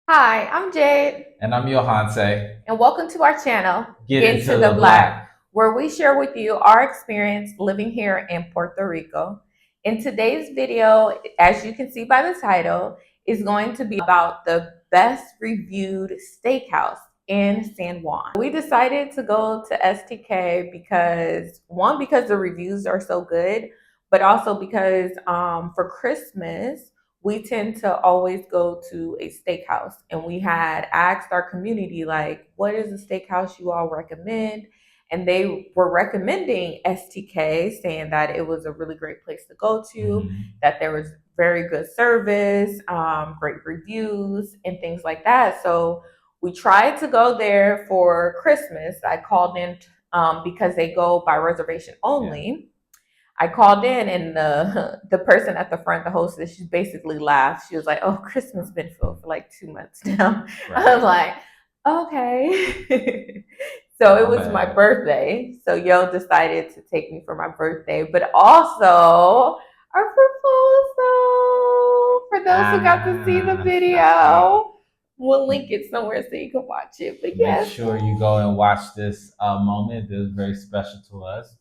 Hi, I'm Jade, And I'm Yohance. and welcome to our channel, Get Get into to the the Black, black. where we share with you our experience living here in Puerto Rico. In today's video, as you can see by the title, is going to be about the best reviewed steakhouse in San Juan. We decided to go to STK because one, because the reviews are so good, but also because for Christmas we tend to always go to a steakhouse, and we had asked our community, like, what is a steakhouse you all recommend? And they were recommending STK, saying that it was a really great place to go to, that there was very good service, great reviews, and things like that. So we tried to go there for Christmas. I called in because they go by reservation only. Yeah. I called in, and the person at the front, the hostess, she basically laughed. She was like, "Oh, Christmas been filled for like 2 months now." Right. I was like, "Okay." So it was my birthday. So Yo decided to take me for my birthday, but also our proposal. For those who got to see the video, we'll link it somewhere so you can watch it. But Make sure you go and watch this moment. This is very special to us.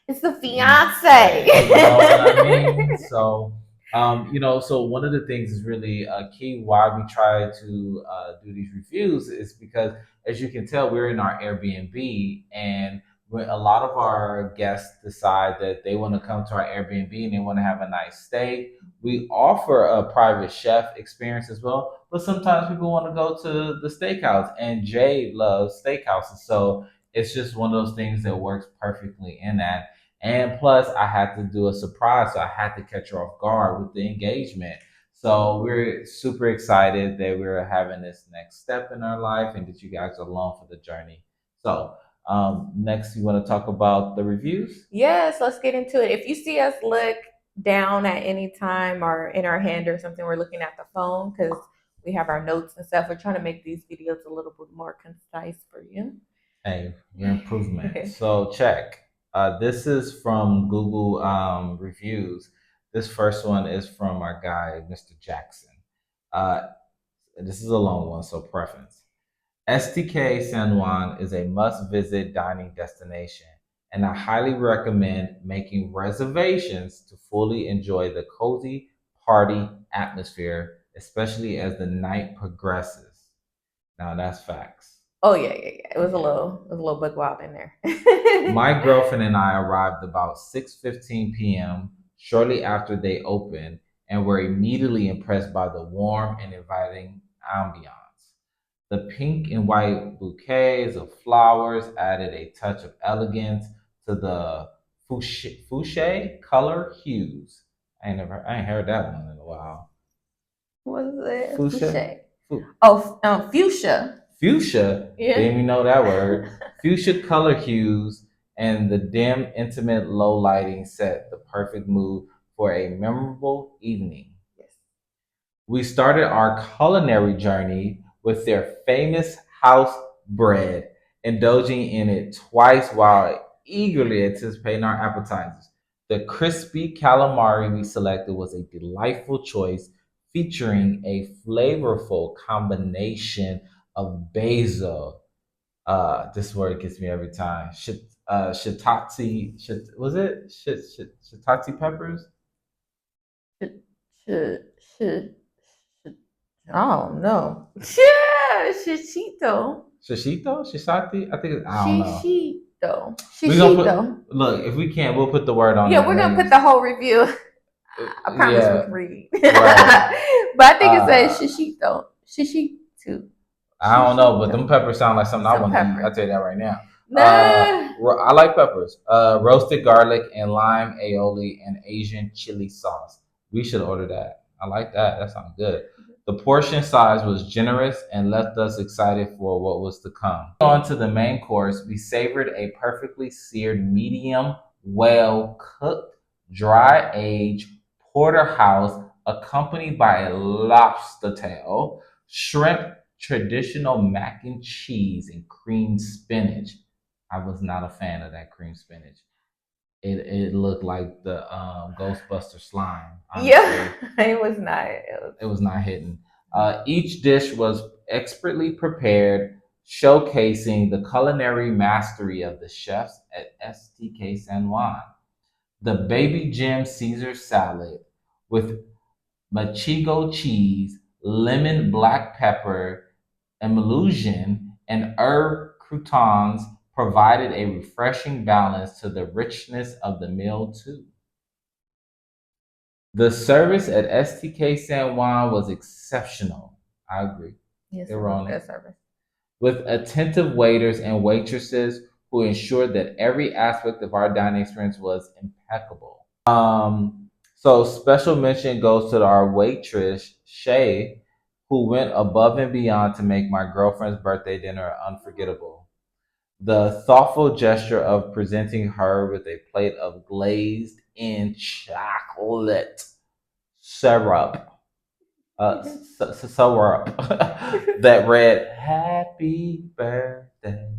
It's the fiance. You know what I mean? So, so one of the things is really key why we try to do these reviews is because, as you can tell, we're in our Airbnb, and when a lot of our guests decide that they want to come to our Airbnb and they want to have a nice stay, we offer a private chef experience as well. But sometimes people want to go to the steakhouse, and Jade loves steakhouses, so it's just one of those things that works perfectly in that. And plus, I had to do a surprise, so I had to catch her off guard with the engagement. So we're super excited that we're having this next step in our life and that you guys are along for the journey. So, next, you want to talk about the reviews? Yes, let's get into it. If you see us look down at any time or in our hand or something, we're looking at the phone because we have our notes and stuff. We're trying to make these videos a little bit more concise for you. Hey, your improvement. So check. This is from Google reviews. This first one is from our guy, Mr. Jackson. Uh, this is a long one, so preference. STK San Juan is a must-visit dining destination, and I highly recommend making reservations to fully enjoy the cozy party atmosphere, especially as the night progresses. Now that's facts. Oh yeah. It was a little bug wild in there. My girlfriend and I arrived about 6:15 p.m. shortly after they opened and were immediately impressed by the warm and inviting ambiance. The pink and white bouquets of flowers added a touch of elegance to the fuchsia color hues. I ain't heard that one in a while. What is it? Fuchsia? Oh, fuchsia. Fuchsia, Yeah. didn't even know that word. Fuchsia color hues and the dim, intimate low lighting set the perfect mood for a memorable evening. Yes. We started our culinary journey with their famous house bread, indulging in it twice while eagerly anticipating our appetizers. The crispy calamari we selected was a delightful choice, featuring a flavorful combination of basil. This word gets me every time. Shiitake, was it shiitake peppers? Sh- sh- sh- I don't know. Yeah, shishito. Shishito? Shishati? I think I don't know. Shishito. We're gonna Shishito. put look, if we can't, we'll put the word on Yeah, it. we're gonna put the whole review. I promise we Yeah. can read. Right. But I think it says shishito. Shishito. I don't know, but them peppers sound like something I Some want to eat. pepper. I'll tell you that right now. Nah. I like peppers. Roasted garlic and lime aioli and Asian chili sauce. We should order that. I like that. That sounds good. The portion size was generous and left us excited for what was to come. On to the main course, we savored a perfectly seared medium, well cooked, dry aged porterhouse accompanied by a lobster tail, shrimp, traditional mac and cheese, and cream spinach. I was not a fan of that cream spinach. It looked like the Ghostbuster slime. Honestly. Yeah, it was not. It was not hitting. Each dish was expertly prepared, showcasing the culinary mastery of the chefs at STK San Juan. The Baby Jim Caesar salad with machigo cheese, lemon black pepper, emulsion, and herb croutons provided a refreshing balance to the richness of the meal, too. The service at STK San Juan was exceptional. I agree. Yes, They it were was on good it. service. With attentive waiters and waitresses who ensured that every aspect of our dining experience was impeccable. So special mention goes to our waitress, Shay, who went above and beyond to make my girlfriend's birthday dinner unforgettable. The thoughtful gesture of presenting her with a plate of glazed in chocolate syrup, syrup that read "Happy Birthday,"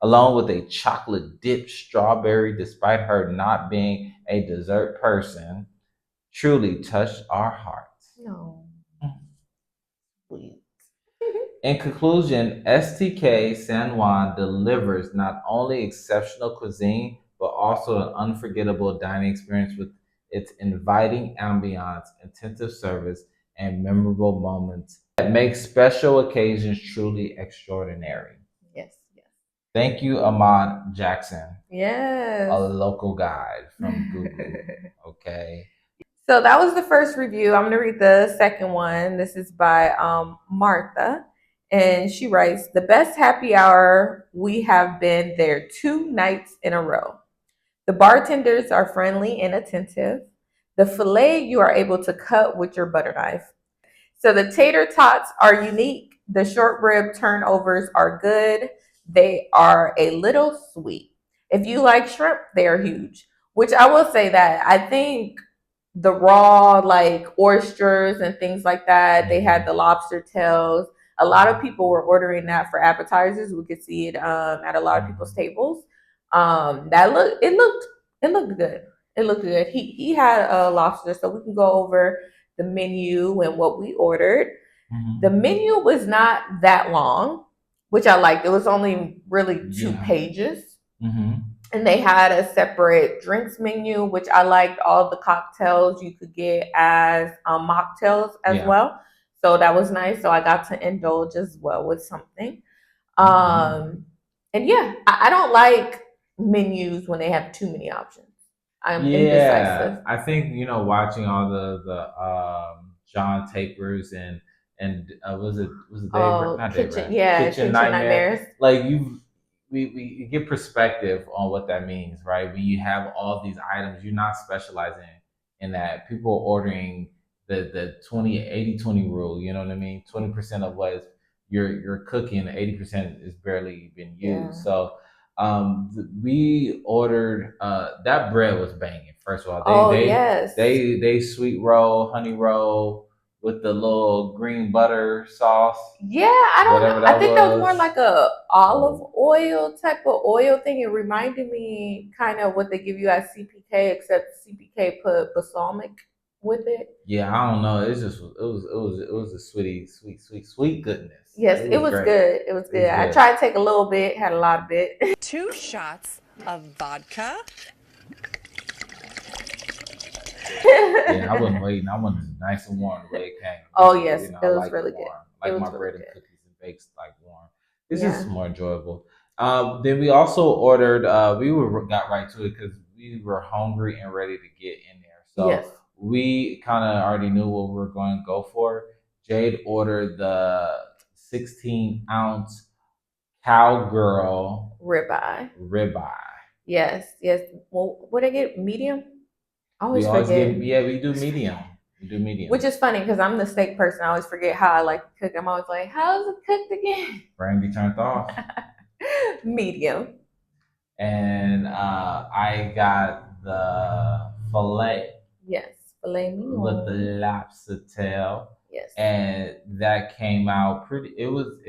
along with a chocolate dipped strawberry, despite her not being a dessert person, truly touched our hearts. No. Sweet. In conclusion, STK San Juan delivers not only exceptional cuisine, but also an unforgettable dining experience with its inviting ambiance, attentive service, and memorable moments that make special occasions truly extraordinary. Yes, yes. Thank you, Ahmad Jackson, Yes. a local guide from Google. Okay. So that was the first review. I'm going to read the second one. This is by Martha. And she writes, the best happy hour, we have been there 2 nights in a row. The bartenders are friendly and attentive. The filet you are able to cut with your butter knife. So the tater tots are unique. The short rib turnovers are good. They are a little sweet. If you like shrimp, they are huge. Which I will say that I think the raw like oysters and things like that. They had the lobster tails. A lot of people were ordering that for appetizers. We could see it at a lot of people's tables. It looked good. It looked good. He had a lobster, so we can go over the menu and what we ordered. The menu was not that long, which I liked. It was only really 2 pages. And they had a separate drinks menu, which I liked. All the cocktails you could get as mocktails as well. So that was nice. So I got to indulge as well with something. And yeah, I don't like menus when they have too many options. I'm indecisive. I think watching all the John Tapers and was it Dave? Not Dave Kitchen, Ramsey. yeah, Kitchen kitchen Nightmare. nightmares. Like we get perspective on what that means, right? When you have all these items, you're not specializing in that. People are ordering the 20-80-20 rule. You know what I mean? 20% of what is you're cooking, 80% is barely been used. Yeah. So we ordered that bread was banging. First of all, Yes. they sweet roll, honey roll with the little green butter sauce. Yeah, I don't Whatever know. I that think that was more was. like a olive oil type of oil thing. It reminded me kind of what they give you at CPK, except CPK put balsamic with it. Yeah, I don't know. It's just it was a sweet goodness. Yes, it was great. good. It was good. I good. tried to take a little bit, had a lot of it. 2 shots of vodka. Yeah, I wasn't waiting. I wanted it nice and warm the way it came. Oh yes, You know, it I was like really it good. warm. It Like was my really bread and good. cookies and bakes like warm. It's Yeah. just more enjoyable. Then we also ordered. Got right to it because we were hungry and ready to get in there. So Yes. we kind of already knew what we were going to go for. Jade ordered the 16-ounce cowgirl Ribeye. Yes, yes. Well, what did I get? Medium? I We always always forget. we do medium. We do medium. Which is funny because I'm the steak person. I always forget how I like to cook. I'm always like, how's it cooked again? Brain be turned off. Medium. And I got the filet. Yes, filet mignon with the lobster tail. Yes, and that came out pretty. It was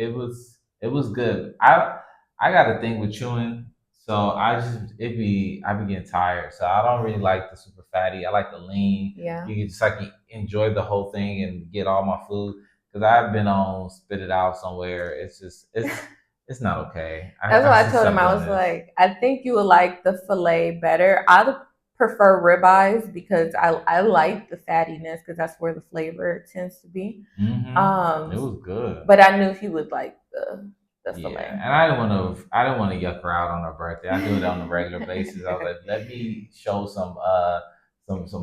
good. I got a thing with chewing, so I be getting tired. So I don't really like the super fatty. I like the lean. Yeah, You can just like enjoy the whole thing and get all my food. because I've been on spit it out somewhere. It's just it's not okay. That's I what I see told him. I something was in this. like, I think you would like the filet better. I prefer ribeyes because I like the fattiness because that's where the flavor tends to be. It was good. But I knew he would like the filet. Yeah, and I didn't want to yuck her out on her birthday. I do it on a regular basis. I was like, let me show some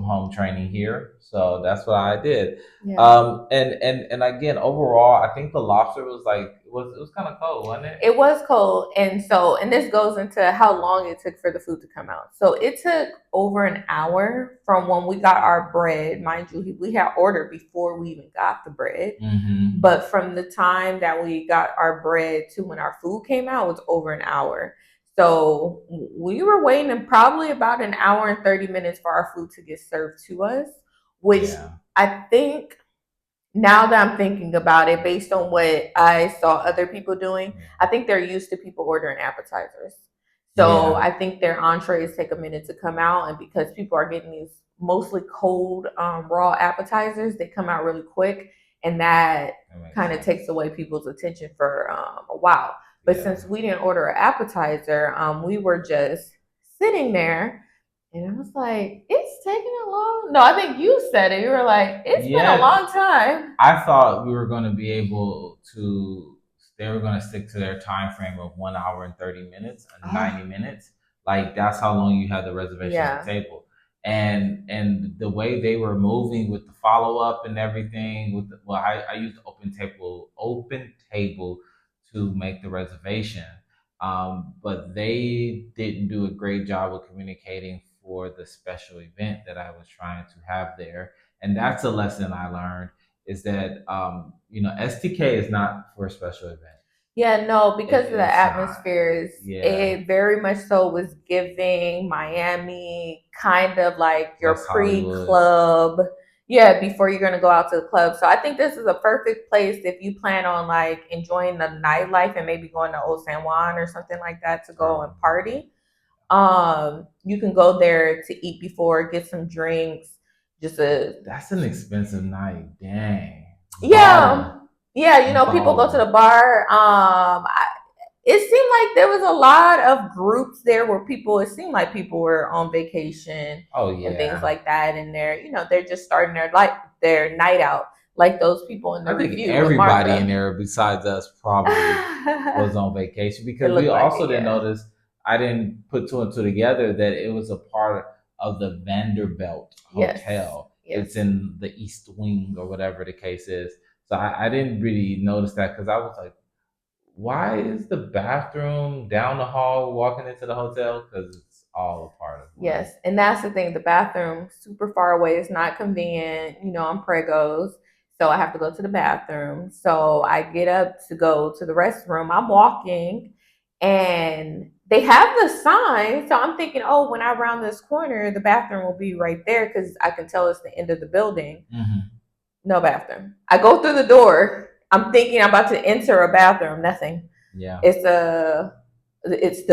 home training here. So that's what I did. Yeah. And again, overall, I think the lobster was like it was kind of cold, wasn't it? It was cold, and this goes into how long it took for the food to come out. So it took over an hour from when we got our bread. Mind you, we had ordered before we even got the bread. But from the time that we got our bread to when our food came out was over an hour. So we were waiting probably about an hour and 30 minutes for our food to get served to us, which I think, now that I'm thinking about it, based on what I saw other people doing, I think they're used to people ordering appetizers. So I think their entrees take a minute to come out, and because people are getting these mostly cold raw appetizers, they come out really quick, and that kind of takes away people's attention for a while. But since we didn't order an appetizer, we were just sitting there. And I was like, it's taking a long. No, I think you said it. You were like, it's been a long time. I thought we were going to be able to. They were going to stick to their time frame of 1 hour and 30 minutes, 90 minutes. Like that's how long you had the reservation at the table. And the way they were moving with the follow up and everything. With I used open table to make the reservation. But they didn't do a great job of communicating for the special event that I was trying to have there. And that's a lesson I learned is that, STK is not for a special event. Yeah, no, because of the atmospheres, it very much so was giving Miami, kind of like your pre-club. Yeah, before you're going to go out to the club. So I think this is a perfect place if you plan on like enjoying the nightlife and maybe going to Old San Juan or something like that to go and party. You can go there to eat before, get some drinks. That's an expensive night. Dang. Yeah. Yeah, people go to the bar. It seemed like there was a lot of groups there where it seemed like people were on vacation and things like that. And they're just starting their night out. Like those people in the review. Everybody in there besides us probably was on vacation because we also didn't notice. I didn't put two and two together that it was a part of the Vanderbilt Hotel. Yes. It's in the East Wing or whatever the case is. So I didn't really notice that because I was like, why is the bathroom down the hall walking into the hotel? Because it's all a part of it. Yes, and that's the thing. The bathroom super far away. It's not convenient. I'm pregos, so I have to go to the bathroom. So I get up to go to the restroom. I'm walking, and they have the sign. So I'm thinking, oh, when I round this corner, the bathroom will be right there because I can tell it's the end of the building. No bathroom. I go through the door. I'm thinking I'm about to enter a bathroom. Nothing. Yeah. It's the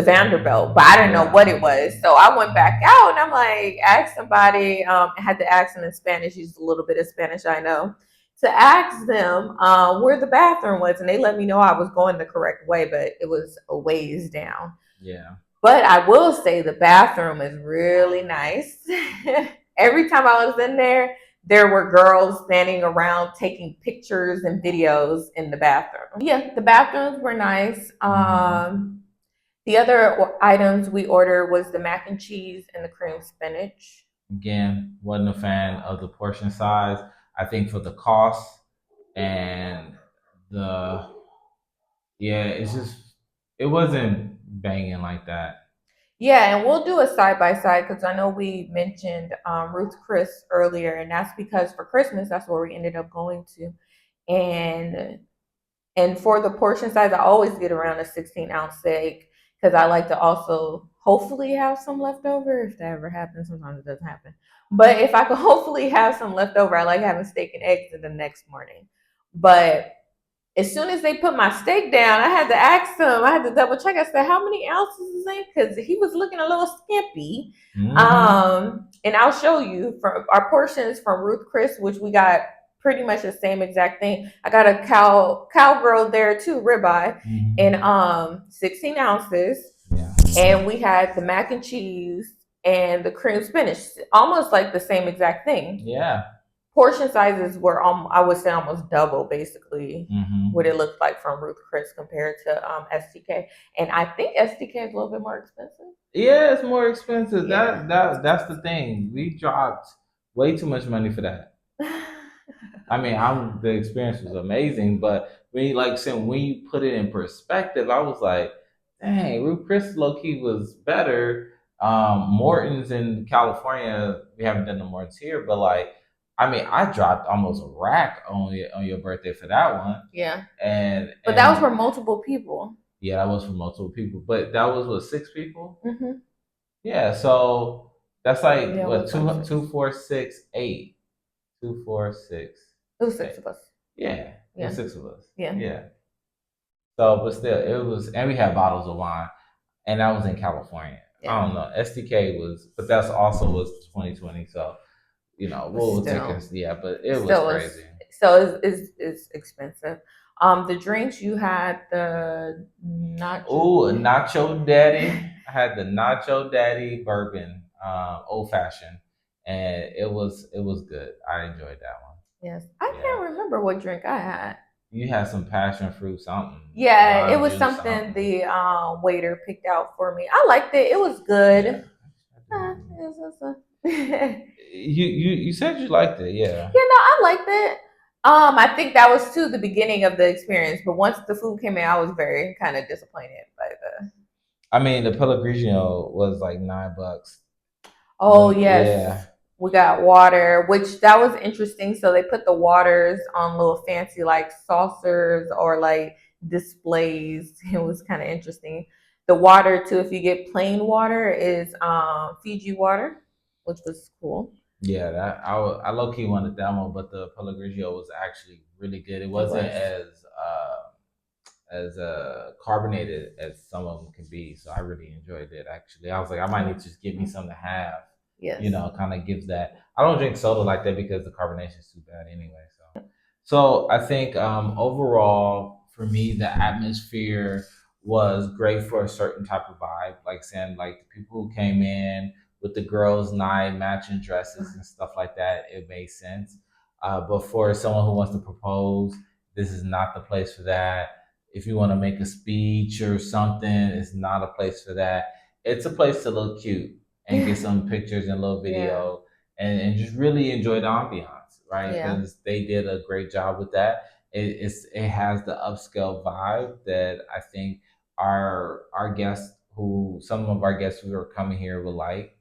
Vanderbilt, but I didn't know what it was. So I went back out and I'm like, asked somebody. I had to ask them in Spanish. Used a little bit of Spanish I know. To ask them where the bathroom was, and they let me know I was going the correct way, but it was a ways down. Yeah. But I will say the bathroom is really nice. Every time I was in there were girls standing around taking pictures and videos in the bathroom. Yeah, the bathrooms were nice. The other items we ordered was the mac and cheese and the cream spinach. Again, wasn't a fan of the portion size. I think for the cost and it wasn't banging like that. Yeah, and we'll do a side-by-side because I know we mentioned Ruth Chris earlier, and that's because for Christmas, that's where we ended up going to. And for the portion size, I always get around a 16-ounce steak because I like to also hopefully have some leftover. If that ever happens, sometimes it doesn't happen. But if I could hopefully have some leftover, I like having steak and eggs in the next morning. But as soon as they put my steak down, I had to ask him. I had to double check. I said, "How many ounces is it?" Because he was looking a little skimpy. And I'll show you from our portions from Ruth Chris, which we got pretty much the same exact thing. I got a cowgirl there too, ribeye, in 16 ounces. Yeah. And we had the mac and cheese and the cream spinach, almost like the same exact thing. Yeah. Portion sizes were, I would say, almost double, basically, what it looked like from Ruth Chris compared to STK. And I think STK is a little bit more expensive. Yeah, it's more expensive. Yeah. That's the thing. We dropped way too much money for that. I mean, the experience was amazing, but when you, like saying, when you put it in perspective, I was like, dang, Ruth Chris low key was better. Morton's in California, we haven't done the Morton's here, but like, I mean, I dropped almost a rack on your birthday for that one. Yeah. But that was for multiple people. Yeah, that was for multiple people, but that was what, 6 people. Mm-hmm. Yeah, so that's like what, like 2, 4, 6, 8. 2, 4, 6. It was 6 of us. Yeah, it was 6 of us. Yeah. Yeah. So, but still, it was, and we had bottles of wine, and that was in California. Yeah. I don't know. STK was, but that's also was 2020. So, you know, we'll take us. Yeah, but it was crazy. So it's expensive. The drinks you had, the nacho. Oh, Nacho Daddy. I had the Nacho Daddy bourbon, old fashioned, and it was good. I enjoyed that one. Yes, I can't remember what drink I had. You had some passion fruit something. Yeah, it was something the waiter picked out for me. I liked it. It was good. Yeah. You said you liked it, yeah. Yeah, no, I liked it. I think that was too the beginning of the experience, but once the food came in, I was very kind of disappointed by the. I mean, the Pellegrino was like $9. Oh yes. Yeah. We got water, which that was interesting. So they put the waters on little fancy like saucers or like displays. It was kind of interesting. The water too, if you get plain water, is Fiji water, which was cool. Yeah, that I low key wanted that one, but the Pellegrino was actually really good. It wasn't as carbonated as some of them can be, so I really enjoyed it. Actually, I was like, I might need to just give me some to have. Yes. You know, kind of gives that. I don't drink soda like that because the carbonation is too bad anyway. So I think overall for me, the atmosphere was great for a certain type of vibe. Like saying, like the people who came in with the girls' night, matching dresses and stuff like that, it made sense. But for someone who wants to propose, this is not the place for that. If you want to make a speech or something, it's not a place for that. It's a place to look cute and get some pictures and a little video and just really enjoy the ambiance, right? Because they did a great job with that. It has the upscale vibe that I think our guests some of our guests who are coming here will like.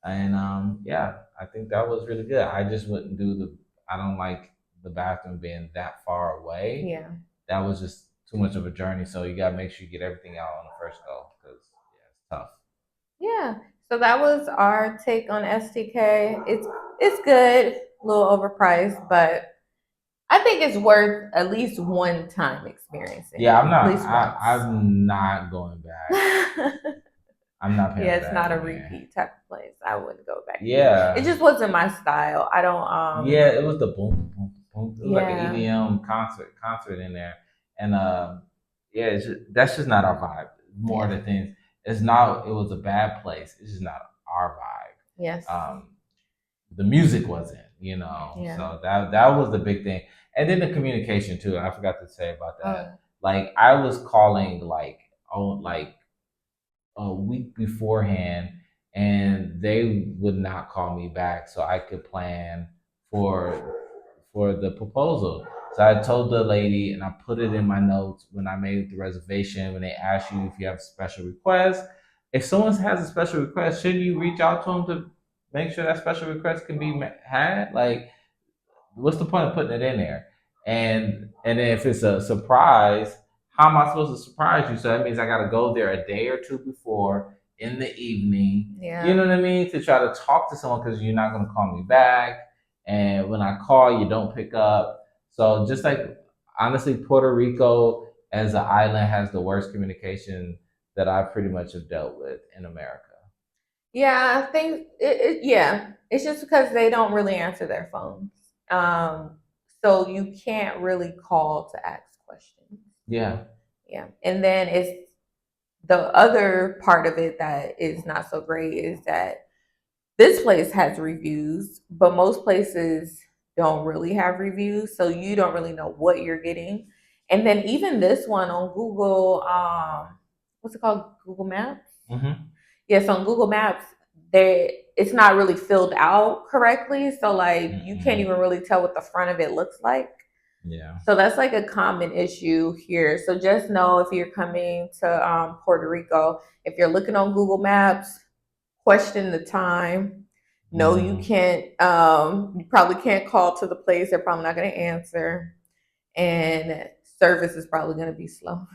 And I think that was really good. I just wouldn't I don't like the bathroom being that far away. Yeah. That was just too much of a journey. So you gotta make sure you get everything out on the first go because it's tough. Yeah. So that was our take on STK. It's good, a little overpriced, but I think it's worth at least one time experiencing. Yeah, I'm not going back. I'm not paying. Yeah, it's not a repeat type of place. I wouldn't go back. Yeah, it just wasn't my style. I don't. Yeah, it was the boom, boom, boom. It was like an EDM concert in there, and that's just not our vibe. More of the things. It's not. It was a bad place. It's just not our vibe. Yes. The music wasn't. Yeah. So that was the big thing, and then the communication too. I forgot to say about that. Like I was calling like a week beforehand, and they would not call me back, so I could plan for the proposal. So I told the lady, and I put it in my notes when I made the reservation. When they ask you if you have a special request, if someone has a special request, shouldn't you reach out to them to make sure that special request can be had? Like, what's the point of putting it in there? And then if it's a surprise, how am I supposed to surprise you? So that means I got to go there a day or two before in the evening. Yeah. You know what I mean? To try to talk to someone because you're not going to call me back. And when I call, you don't pick up. So just like, honestly, Puerto Rico as an island has the worst communication that I pretty much have dealt with in America. Yeah, I think it's just because they don't really answer their phones. So you can't really call to ask questions. Yeah. Yeah. And then it's the other part of it that is not so great is that this place has reviews, but most places don't really have reviews, so you don't really know what you're getting. And then even this one on Google, what's it called? Google Maps. Mm-hmm. Yes, on Google Maps, it's not really filled out correctly, so like you can't even really tell what the front of it looks like. Yeah. So that's like a common issue here. So just know if you're coming to Puerto Rico, if you're looking on Google Maps, question the time. No, you can't. You probably can't call to the place. They're probably not going to answer, and service is probably going to be slow.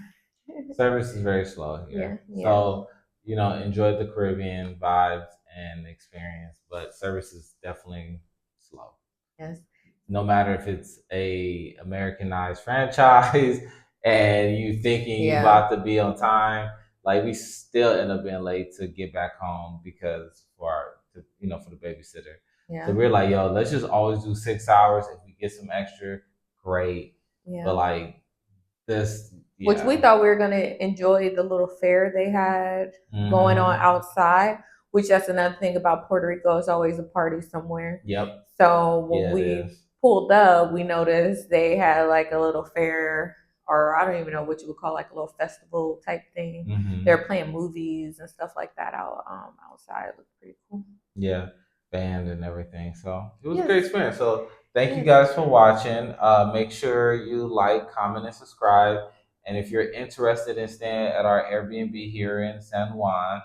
Service is very slow here. Yeah. So, enjoy the Caribbean vibes and experience, but service is definitely slow. Yes. No matter if it's a Americanized franchise and you thinking you about to be on time, like we still end up being late to get back home because for the babysitter. Yeah. So we're like, yo, let's just always do 6 hours. If we get some extra, great. Yeah. But like this, which we thought we were going to enjoy the little fair they had going on outside, which that's another thing about Puerto Rico. It's always a party somewhere. Yep. So when we pulled up, we noticed they had like a little fair, or I don't even know what you would call like a little festival type thing. Mm-hmm. They're playing movies and stuff like that outside. It looked pretty cool. Yeah, band and everything. So it was a great experience. So thank you guys for watching. Make sure you like, comment, and subscribe. And if you're interested in staying at our Airbnb here in San Juan,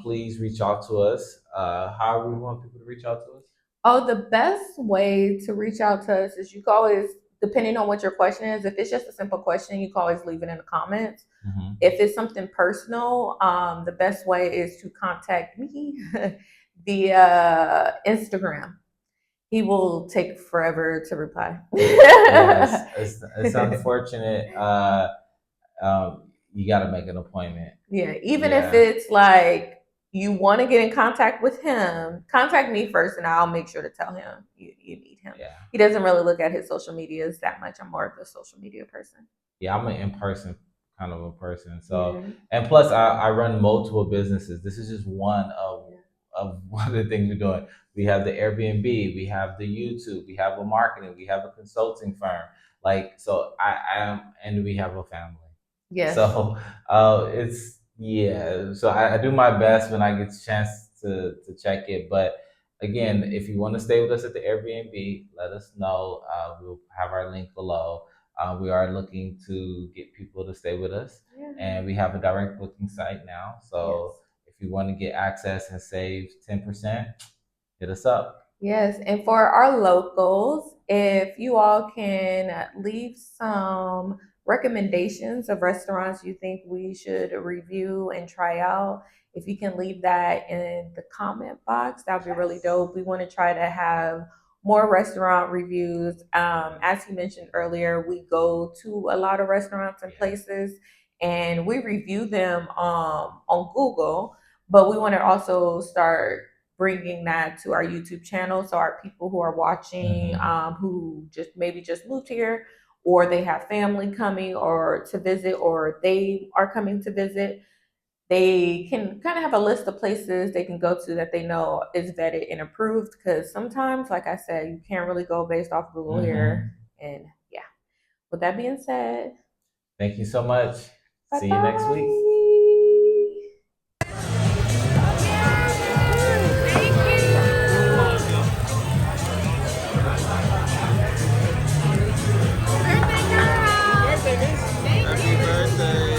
please reach out to us. How we want people to reach out to us? Oh, the best way to reach out to us is you can always, depending on what your question is, if it's just a simple question, you can always leave it in the comments. Mm-hmm. If it's something personal, the best way is to contact me via Instagram. He will take forever to reply. Yes, it's unfortunate. You got to make an appointment. Yeah, even if it's like you want to get in contact with him, contact me first, and I'll make sure to tell him you need him. Yeah. He doesn't really look at his social medias that much. I'm more of a social media person. Yeah, I'm an in-person kind of a person. So, and plus, I run multiple businesses. This is just one of one of the things we're doing. We have the Airbnb, we have the YouTube, we have a marketing, we have a consulting firm. Like, so I am, and we have a family. Yeah. So so I do my best when I get a chance to check it. But again, if you want to stay with us at the Airbnb, let us know. We'll have our link below. We are looking to get people to stay with us, and we have a direct booking site now. So if you want to get access and save 10%, hit us up. Yes, and for our locals, if you all can leave some recommendations of restaurants you think we should review and try out, if you can leave that in the comment box, that would be really dope. We want to try to have more restaurant reviews. As he mentioned earlier, we go to a lot of restaurants and places and we review them on Google, but we want to also start bringing that to our YouTube channel, so our people who are watching, who just moved here, or they have family coming or to visit, or they are coming to visit, they can kind of have a list of places they can go to that they know is vetted and approved. Because sometimes, like I said, you can't really go based off Google here. And yeah, with that being said, thank you so much. Bye-bye. See you next week. Happy birthday.